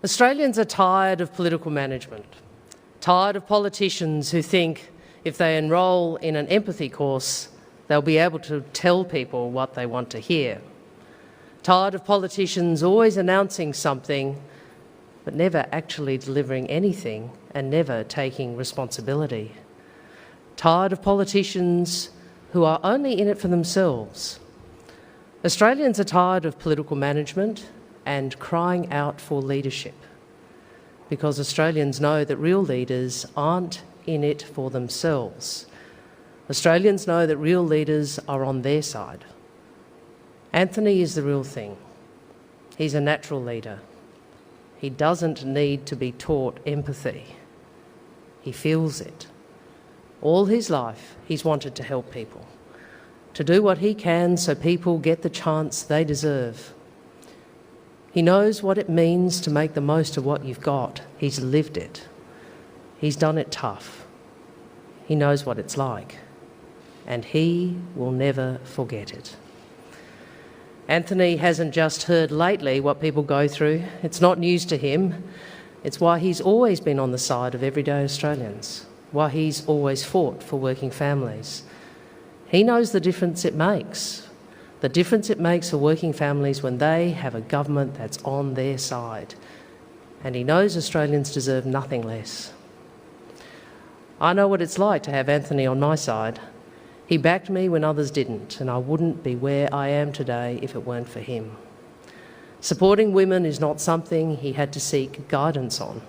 Australians are tired of political management, tired of politicians who think if they enrol in an empathy course, they'll be able to tell people what they want to hear. Tired of politicians always announcing something but never actually delivering anything and never taking responsibility. Tired of politicians who are only in it for themselves. Australians are tired of political management and crying out for leadership, because Australians know that real leaders aren't in it for themselves. Australians know that real leaders are on their side. Anthony is the real thing. He's a natural leader. He doesn't need to be taught empathy. He feels it. All his life, he's wanted to help people, to do what he can so people get the chance they deserve. He knows what it means to make the most of what you've got. He's lived it. He's done it tough. He knows what it's like, and he will never forget it. Anthony hasn't just heard lately what people go through. It's not news to him. It's why he's always been on the side of everyday Australians, why he's always fought for working families. He knows the difference it makes for working families when they have a government that's on their side. And he knows Australians deserve nothing less. I know what it's like to have Anthony on my side. He backed me when others didn't, and I wouldn't be where I am today if it weren't for him. Supporting women is not something he had to seek guidance on.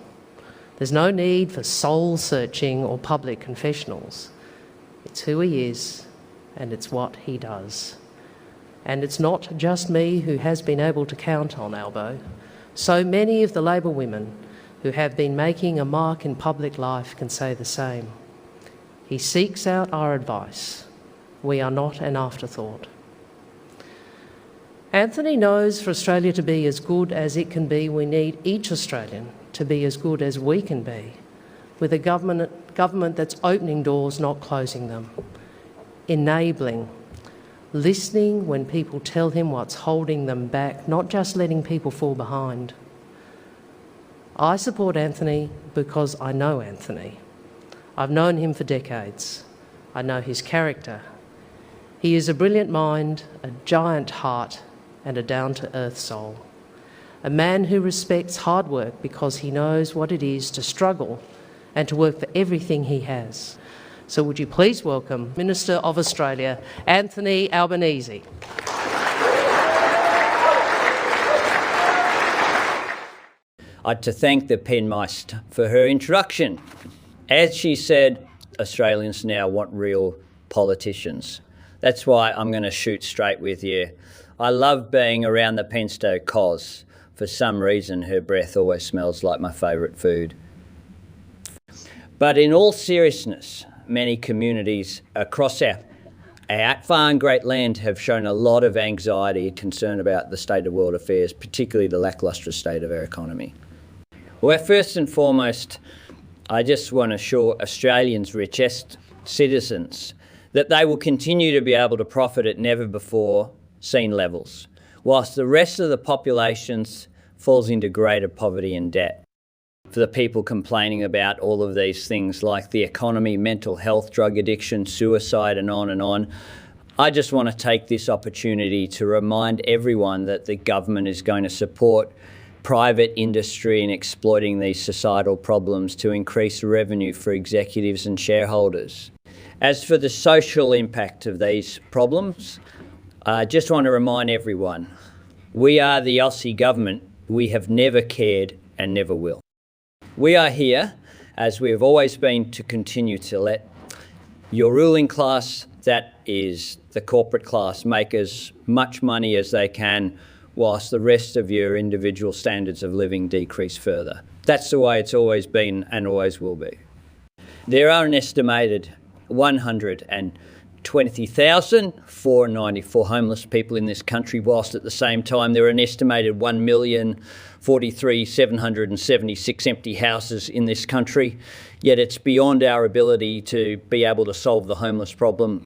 There's no need for soul-searching or public confessionals. It's who he is, and it's what he does. And it's not just me who has been able to count on Albo. So many of the Labor women who have been making a mark in public life can say the same. He seeks out our advice. We are not an afterthought. Anthony knows for Australia to be as good as it can be, we need each Australian to be as good as we can be, with a government that's opening doors, not closing them, enabling, listening when people tell him what's holding them back, not just letting people fall behind. I support Anthony because I know Anthony. I've known him for decades. I know his character. He is a brilliant mind, a giant heart, and a down-to-earth soul. A man who respects hard work because he knows what it is to struggle and to work for everything he has. So would you please welcome Minister of Australia, Anthony Albanese. I'd to thank the Penmeist for her introduction. As she said, Australians now want real politicians. That's why I'm going to shoot straight with you. I love being around the Penstow Cos. For some reason, her breath always smells like my favourite food. But in all seriousness, many communities across our far and great land have shown a lot of anxiety and concern about the state of world affairs, particularly the lacklustre state of our economy. Well, first and foremost, I just want to assure Australians' richest citizens that they will continue to be able to profit at never before seen levels, whilst the rest of the population falls into greater poverty and debt. For the people complaining about all of these things like the economy, mental health, drug addiction, suicide and on, I just want to take this opportunity to remind everyone that the government is going to support private industry in exploiting these societal problems to increase revenue for executives and shareholders. As for the social impact of these problems, I just want to remind everyone, we are the Aussie government. We have never cared and never will. We are here, as we have always been, to continue to let your ruling class, that is the corporate class, make as much money as they can, whilst the rest of your individual standards of living decrease further. That's the way it's always been and always will be. There are an estimated 120,494 homeless people in this country, whilst at the same time there are an estimated 1,043,776 empty houses in this country. Yet it's beyond our ability to be able to solve the homeless problem.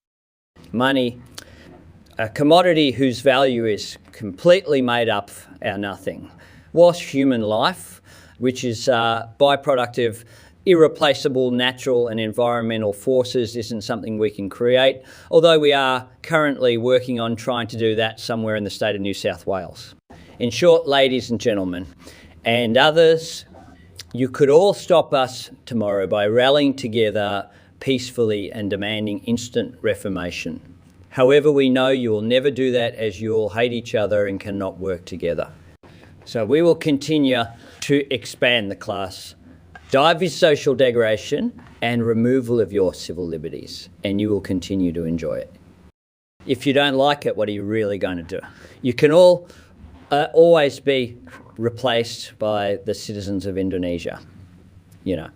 Money, a commodity whose value is completely made up our nothing. Whilst human life which is byproduct of irreplaceable natural and environmental forces, isn't something we can create, although we are currently working on trying to do that somewhere in the state of New South Wales. In short, ladies and gentlemen, and others, you could all stop us tomorrow by rallying together peacefully and demanding instant reformation. However, we know you will never do that, as you all hate each other and cannot work together. So we will continue to expand the class, dive with social degradation and removal of your civil liberties, and you will continue to enjoy it. If you don't like it, what are you really going to do? You can all always be replaced by the citizens of Indonesia, you know.